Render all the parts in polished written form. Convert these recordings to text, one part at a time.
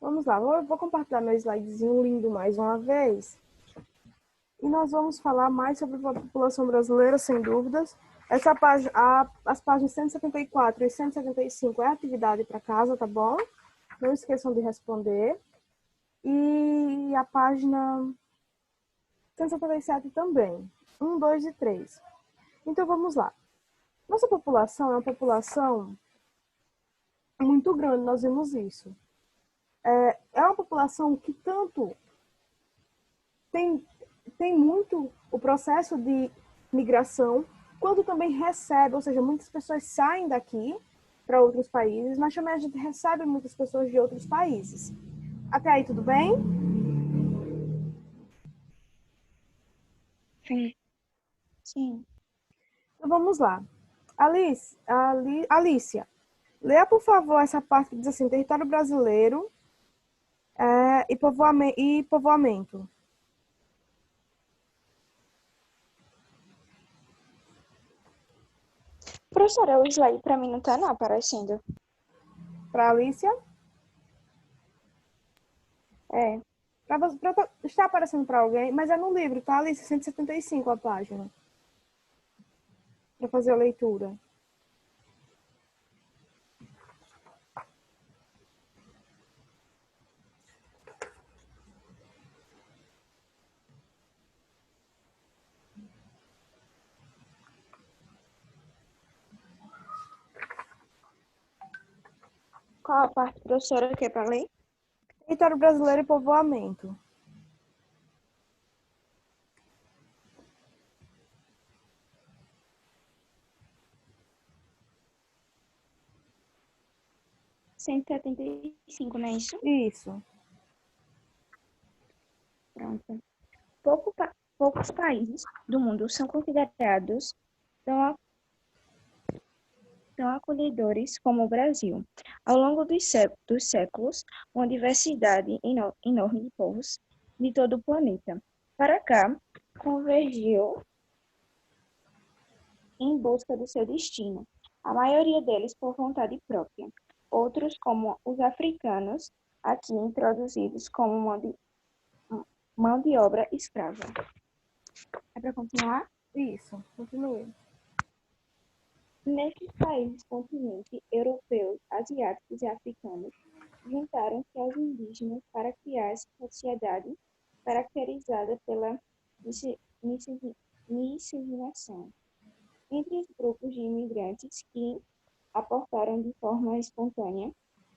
Vamos lá, vou compartilhar meu slidezinho lindo mais uma vez. E nós vamos falar mais sobre a população brasileira, sem dúvidas. Essa página, as páginas 174 e 175 é atividade para casa, tá bom? Não esqueçam de responder. E a página 177 também. 1, 2 e 3. Então, vamos lá. Nossa população é uma população muito grande, nós vimos isso. É uma população que tanto tem muito o processo de migração, quanto também recebe, ou seja, muitas pessoas saem daqui para outros países, mas também a gente recebe muitas pessoas de outros países. Até aí, tudo bem? Sim. Sim. Então vamos lá. Alicia, leia, por favor, essa parte que diz assim, território brasileiro e povoamento. Professora, o slide para mim não tá não aparecendo. Para Alicia? É. Está aparecendo para alguém, mas é no livro, tá, Alicia? 175 a página. Para fazer a leitura. Qual a parte, professora, que é para ler? Território brasileiro e povoamento. Cento e 175, não é isso? Isso. Pronto. Poucos países do mundo são considerados tão, tão acolhedores como o Brasil. Ao longo dos séculos, uma diversidade enorme de povos de todo o planeta. Para cá, convergiu em busca do seu destino, a maioria deles por vontade própria. Outros, como os africanos, aqui introduzidos como mão de obra escrava. É para continuar? Isso. Continue. Nestes países continentes europeus, asiáticos e africanos, juntaram-se aos indígenas para criar essa sociedade caracterizada pela miscigenação. Entre os grupos de imigrantes que aportaram de forma espontânea,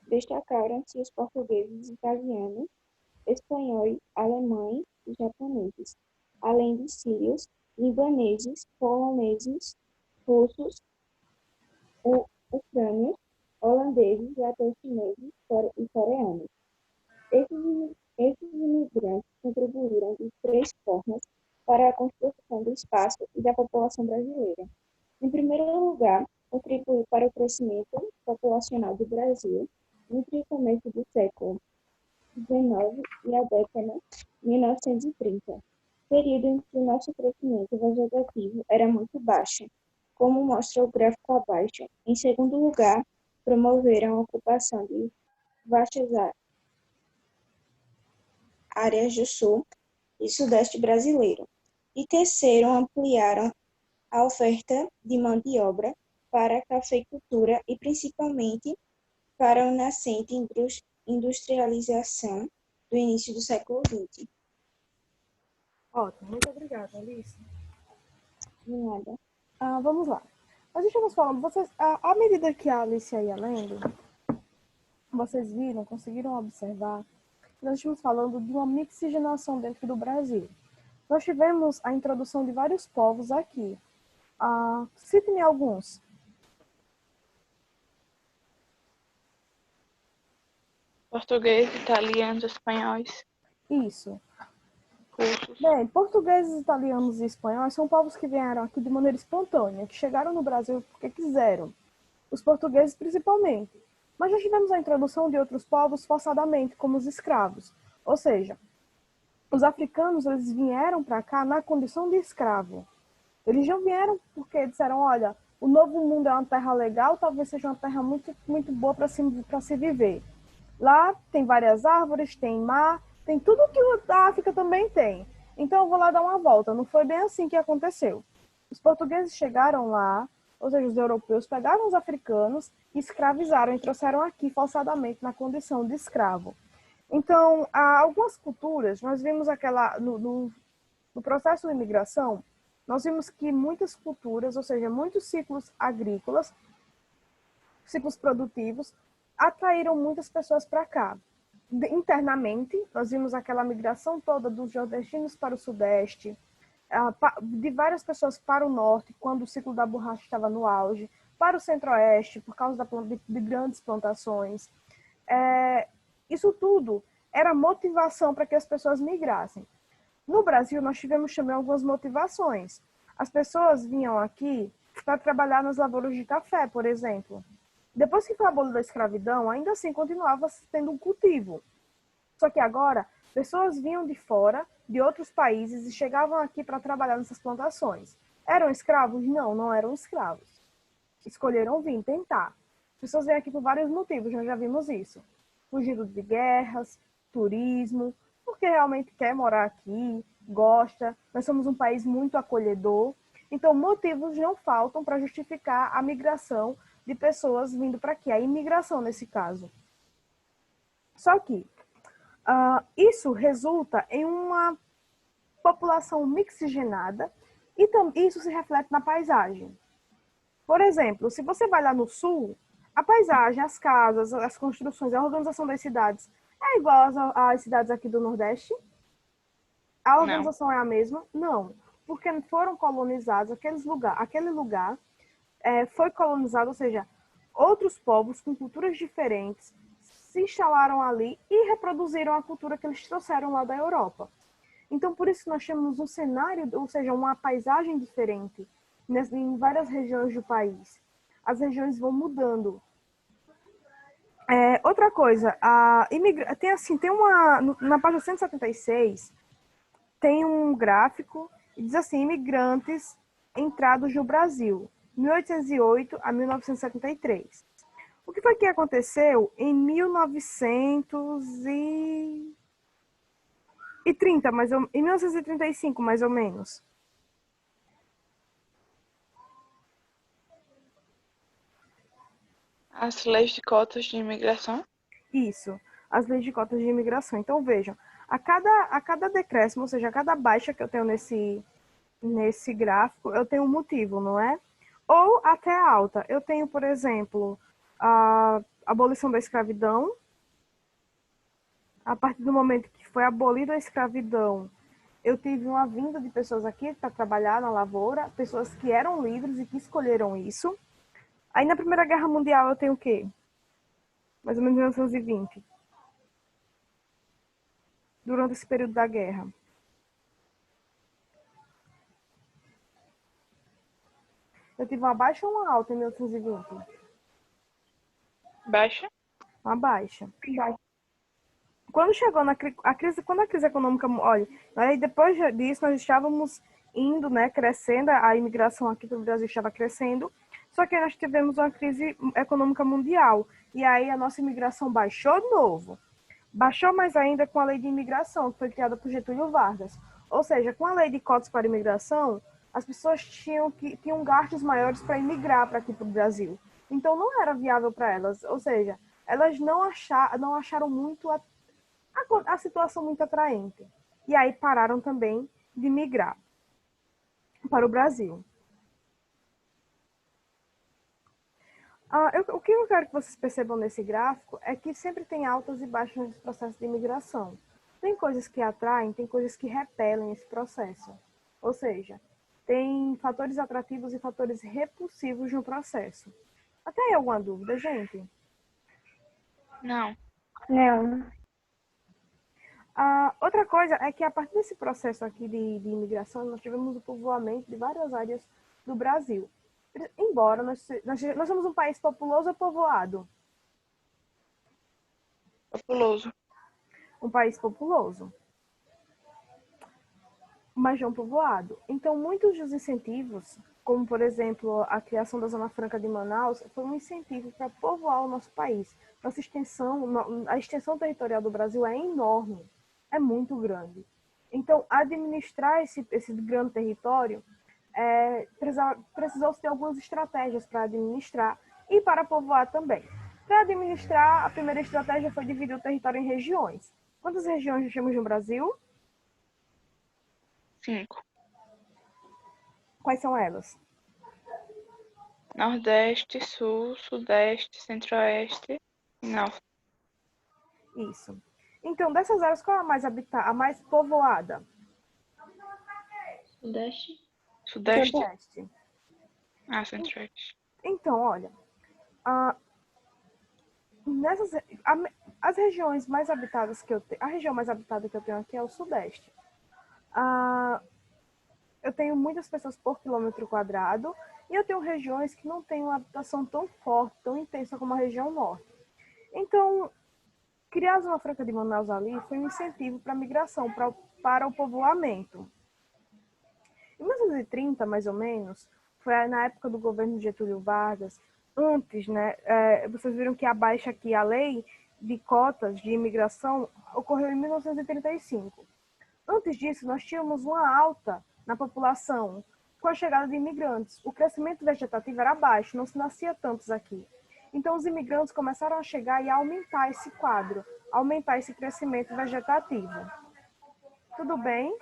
destacaram-se os portugueses, italianos, espanhóis, alemães e japoneses, além de sírios, libaneses, poloneses, russos, ucrânios, holandeses e até chineses e coreanos. Esses imigrantes contribuíram de três formas para a construção do espaço e da população brasileira. Em primeiro lugar, contribuiu para o crescimento populacional do Brasil entre o começo do século XIX e a década de 1930, período em que o nosso crescimento vegetativo era muito baixo, como mostra o gráfico abaixo. Em segundo lugar, promoveram a ocupação de vastas áreas do sul e sudeste brasileiro. E terceiro, ampliaram a oferta de mão de obra para a cafeicultura e principalmente para a nascente industrialização do início do século XX. Ótimo. Muito obrigada, Alice. De nada. Vamos lá. Nós estamos falando, à medida que a Alice ia lendo, vocês viram, conseguiram observar, nós estamos falando de uma mixigenação dentro do Brasil. Nós tivemos a introdução de vários povos aqui. Cite-me alguns. Português, italianos, espanhóis, Isso. russos. Bem, portugueses, italianos e espanhóis são povos que vieram aqui de maneira espontânea, que chegaram no Brasil porque quiseram. Os portugueses principalmente. Mas já tivemos a introdução de outros povos forçadamente, como os escravos. Ou seja, os africanos eles vieram para cá na condição de escravo. Eles não vieram porque disseram, olha, o novo mundo é uma terra legal, talvez seja uma terra muito, muito boa para se viver. Lá tem várias árvores, tem mar, tem tudo que a África também tem. Então eu vou lá dar uma volta. Não foi bem assim que aconteceu. Os portugueses chegaram lá, ou seja, os europeus pegaram os africanos, escravizaram e trouxeram aqui forçadamente na condição de escravo. Então, há algumas culturas, nós vimos aquela no processo de imigração, nós vimos que muitas culturas, ou seja, muitos ciclos agrícolas, ciclos produtivos, atraíram muitas pessoas para cá. Internamente, nós vimos aquela migração toda dos nordestinos para o sudeste, de várias pessoas para o norte, quando o ciclo da borracha estava no auge, para o centro-oeste, por causa de grandes plantações. Isso tudo era motivação para que as pessoas migrassem. No Brasil, nós tivemos também algumas motivações. As pessoas vinham aqui para trabalhar nas lavouras de café, por exemplo. Depois que foi abolida a escravidão, ainda assim continuava tendo um cultivo. Só que agora, pessoas vinham de fora, de outros países, e chegavam aqui para trabalhar nessas plantações. Eram escravos? Não, não eram escravos. Escolheram vir tentar. As pessoas vêm aqui por vários motivos, nós já vimos isso. Fugindo de guerras, turismo, porque realmente quer morar aqui, gosta. Nós somos um país muito acolhedor. Então, motivos não faltam para justificar a migração de pessoas vindo para aqui, a imigração nesse caso. Só que isso resulta em uma população mixigenada e isso se reflete na paisagem. Por exemplo, se você vai lá no sul, a paisagem, as casas, as construções, a organização das cidades é igual às cidades aqui do Nordeste? A organização é a mesma? Não, porque foram colonizados aquele lugar foi colonizado, ou seja, outros povos com culturas diferentes se instalaram ali e reproduziram a cultura que eles trouxeram lá da Europa. Então, por isso nós temos um cenário, ou seja, uma paisagem diferente em várias regiões do país. As regiões vão mudando. Outra coisa, na página 176, tem um gráfico e diz assim, imigrantes entrados no Brasil, 1808 a 1973. O que foi que aconteceu em 1930, em 1935, mais ou menos? As leis de cotas de imigração? Isso, as leis de cotas de imigração. Então, vejam, a cada decréscimo, ou seja, a cada baixa que eu tenho nesse gráfico, eu tenho um motivo, não é? Ou até alta. Eu tenho, por exemplo, a abolição da escravidão. A partir do momento que foi abolida a escravidão, eu tive uma vinda de pessoas aqui para trabalhar na lavoura, pessoas que eram livres e que escolheram isso. Aí na Primeira Guerra Mundial eu tenho o quê? Mais ou menos 1920. Durante esse período da guerra. Eu tive uma baixa ou uma alta em 1920? Baixa? Uma baixa. Quando chegou quando a crise econômica, olha, aí depois disso nós estávamos indo, né, crescendo, a imigração aqui para o Brasil estava crescendo, só que nós tivemos uma crise econômica mundial, e aí a nossa imigração baixou de novo. Baixou mais ainda com a lei de imigração, que foi criada por Getúlio Vargas. Ou seja, com a lei de cotas para imigração, as pessoas tinham gastos maiores para imigrar para aqui para o Brasil. Então não era viável para elas, ou seja, elas não acharam muito a situação muito atraente. E aí pararam também de migrar para o Brasil. O que eu quero que vocês percebam nesse gráfico é que sempre tem altas e baixas nesse processo de imigração. Tem coisas que atraem, tem coisas que repelem esse processo. Ou seja, tem fatores atrativos e fatores repulsivos no processo. Até aí alguma dúvida, gente? Não. Não. Outra coisa é que a partir desse processo aqui de imigração, nós tivemos o povoamento de várias áreas do Brasil. Embora nós somos um país populoso ou povoado? Populoso. Um país populoso, mas não povoado. Então, muitos dos incentivos como, por exemplo, a criação da Zona Franca de Manaus, foi um incentivo para povoar o nosso país. A extensão territorial do Brasil é enorme, é muito grande. Então, administrar esse grande território, precisou-se ter algumas estratégias para administrar e para povoar também. Para administrar, a primeira estratégia foi dividir o território em regiões. Quantas regiões nós temos no Brasil? 5. Quais são elas? Nordeste, Sul, Sudeste, Centro-Oeste e Norte. Isso. Então, dessas áreas, qual é a mais povoada? Sudeste. Sudeste. Sudeste. Centro-Oeste. Então, olha, as regiões mais habitadas que eu tenho, a região mais habitada que eu tenho aqui é o Sudeste. Eu tenho muitas pessoas por quilômetro quadrado e eu tenho regiões que não têm uma habitação tão forte, tão intensa como a região Norte. Então, criar a Zona Franca de Manaus ali foi um incentivo para a migração, para o povoamento. Em 1930, mais ou menos, foi na época do governo de Getúlio Vargas, antes, né, vocês viram que abaixo aqui a lei de cotas de imigração ocorreu em 1935. Antes disso, nós tínhamos uma alta na população com a chegada de imigrantes. O crescimento vegetativo era baixo, não se nascia tantos aqui. Então, os imigrantes começaram a chegar e a aumentar esse quadro, aumentar esse crescimento vegetativo. Tudo bem?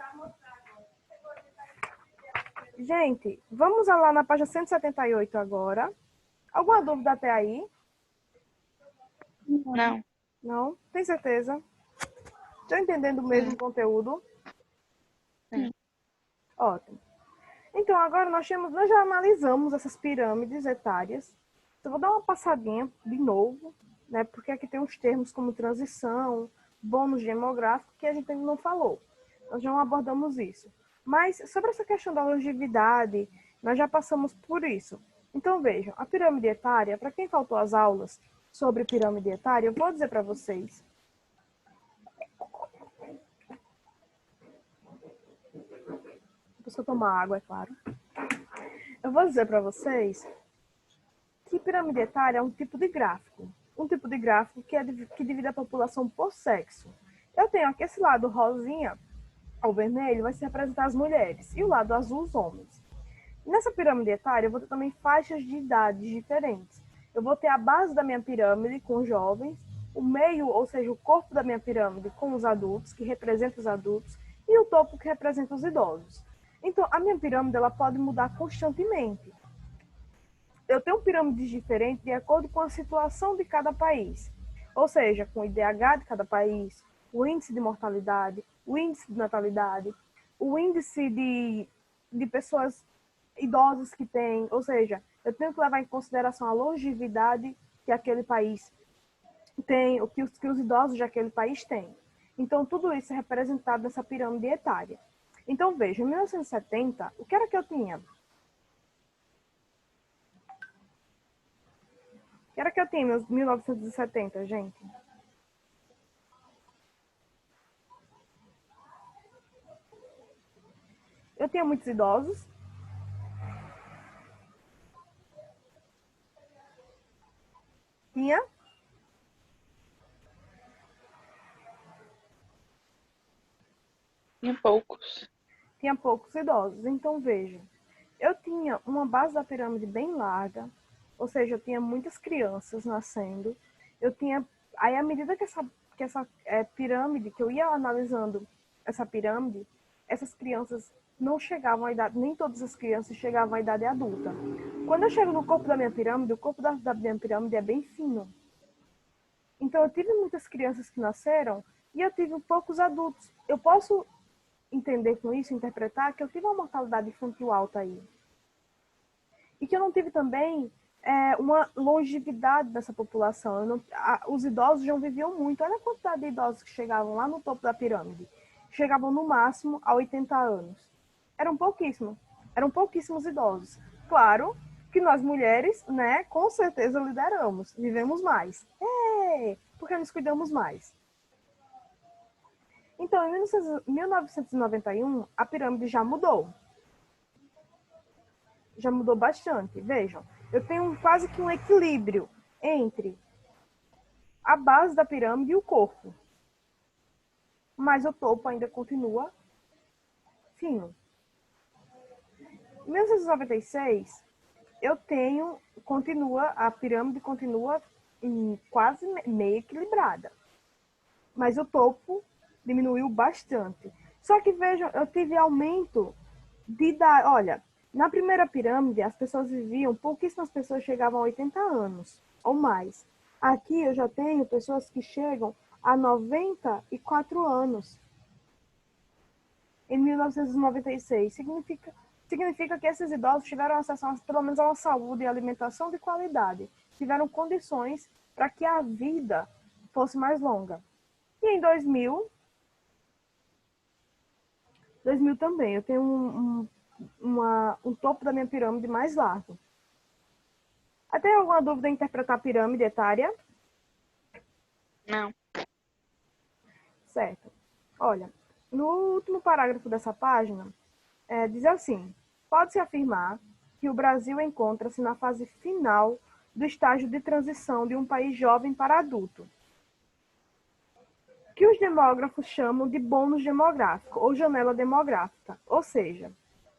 Gente, vamos lá na página 178 agora. Alguma dúvida até aí? Não. Não? Tem certeza? Estou entendendo o mesmo conteúdo? Sim. Ótimo. Então, agora nós já analisamos essas pirâmides etárias. Eu vou dar uma passadinha de novo, né? Porque aqui tem uns termos como transição, bônus demográfico, que a gente ainda não falou. Nós já abordamos isso. Mas sobre essa questão da longevidade, nós já passamos por isso. Então, vejam, a pirâmide etária, para quem faltou as aulas sobre pirâmide etária, eu vou dizer para vocês. Deixa eu tomar água, é claro. Eu vou dizer para vocês que pirâmide etária é um tipo de gráfico. Um tipo de gráfico que divide a população por sexo. Eu tenho aqui esse lado rosinha, o vermelho, vai se representar as mulheres, e o lado azul, os homens. Nessa pirâmide etária, eu vou ter também faixas de idades diferentes. Eu vou ter a base da minha pirâmide com os jovens, o meio, ou seja, o corpo da minha pirâmide com os adultos, que representa os adultos, e o topo que representa os idosos. Então, a minha pirâmide ela pode mudar constantemente. Eu tenho pirâmides diferentes de acordo com a situação de cada país. Ou seja, com o IDH de cada país, o índice de mortalidade, o índice de natalidade, o índice de pessoas idosas que tem. Ou seja, eu tenho que levar em consideração a longevidade que aquele país tem, o que os idosos de aquele país têm. Então, tudo isso é representado nessa pirâmide etária. Então, veja, em 1970, o que era que eu tinha? O que era que eu tinha em 1970, gente? Eu tinha muitos idosos. Tinha? Tinha poucos. Tinha poucos idosos. Então, veja, eu tinha uma base da pirâmide bem larga, ou seja, eu tinha muitas crianças nascendo. Eu tinha, aí à medida que essa pirâmide, que eu ia analisando essa pirâmide, essas crianças não chegavam à idade, nem todas as crianças chegavam à idade adulta. Quando eu chego no corpo da minha pirâmide, o corpo da minha pirâmide é bem fino. Então, eu tive muitas crianças que nasceram e eu tive poucos adultos. Eu posso entender com isso, interpretar que eu tive uma mortalidade infantil alta aí. E que eu não tive também uma longevidade dessa população. Os idosos já viviam muito. Olha a quantidade de idosos que chegavam lá no topo da pirâmide. Chegavam no máximo a 80 anos. Eram pouquíssimos idosos. Claro que nós mulheres, né, com certeza lideramos, vivemos mais. Porque nos cuidamos mais. Então, em 1991, a pirâmide já mudou. já mudou bastante. Vejam, eu tenho quase que um equilíbrio entre a base da pirâmide e o corpo. Mas o topo ainda continua fino. Em 1996, a pirâmide continua quase meio equilibrada. Mas o topo diminuiu bastante. Só que vejam, eu tive aumento de idade. Olha, na primeira pirâmide, as pessoas viviam, pouquíssimas pessoas chegavam a 80 anos ou mais. Aqui eu já tenho pessoas que chegam a 94 anos. Em 1996. Significa que esses idosos tiveram acesso, pelo menos, a uma saúde e alimentação de qualidade. Tiveram condições para que a vida fosse mais longa. E em 2000 também, eu tenho um topo da minha pirâmide mais largo. Tem alguma dúvida em interpretar a pirâmide etária? Não. Certo. Olha, no último parágrafo dessa página, diz assim: pode-se afirmar que o Brasil encontra-se na fase final do estágio de transição de um país jovem para adulto, que os demógrafos chamam de bônus demográfico ou janela demográfica, ou seja,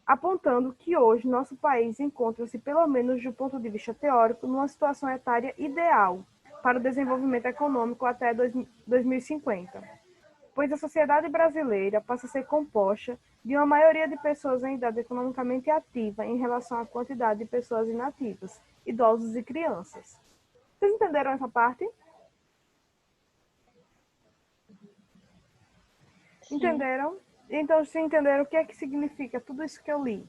apontando que hoje nosso país encontra-se, pelo menos do ponto de vista teórico, numa situação etária ideal para o desenvolvimento econômico até 2050, pois a sociedade brasileira passa a ser composta de uma maioria de pessoas em idade economicamente ativa em relação à quantidade de pessoas inativas, idosos e crianças. Vocês entenderam essa parte? Sim. Entenderam? Então, se entenderam o que é que significa tudo isso que eu li?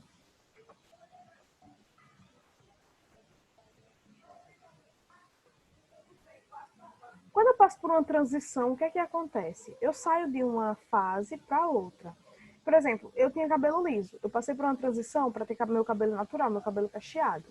Quando eu passo por uma transição, o que é que acontece? Eu saio de uma fase para outra. Por exemplo, eu tinha cabelo liso. Eu passei por uma transição para ter meu cabelo natural, meu cabelo cacheado.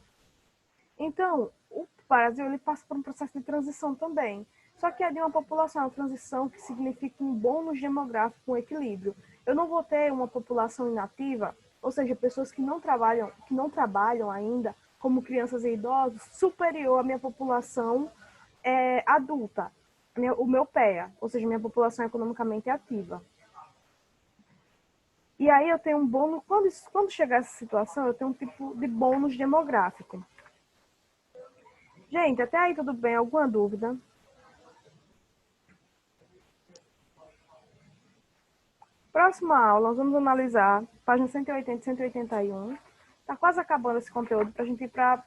Então, o Brasil ele passa por um processo de transição também. Só que é de uma população, uma transição que significa um bônus demográfico, um equilíbrio. Eu não vou ter uma população inativa, ou seja, pessoas que não trabalham ainda, como crianças e idosos, superior à minha população adulta, o meu PEA, ou seja, minha população economicamente ativa. E aí eu tenho um bônus, quando chegar essa situação, eu tenho um tipo de bônus demográfico. Gente, até aí tudo bem? Alguma dúvida? Próxima aula, nós vamos analisar páginas 180 e 181. Está quase acabando esse conteúdo para a gente ir para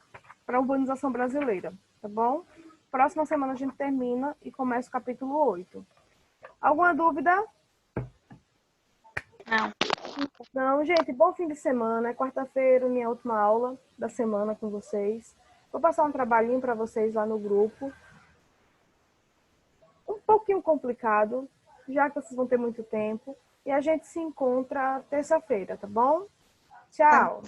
a urbanização brasileira, tá bom? Próxima semana a gente termina e começa o capítulo 8. Alguma dúvida? Não. Não, gente, bom fim de semana. É quarta-feira, minha última aula da semana com vocês. Vou passar um trabalhinho para vocês lá no grupo. Um pouquinho complicado, já que vocês vão ter muito tempo. E a gente se encontra terça-feira, tá bom? Tchau!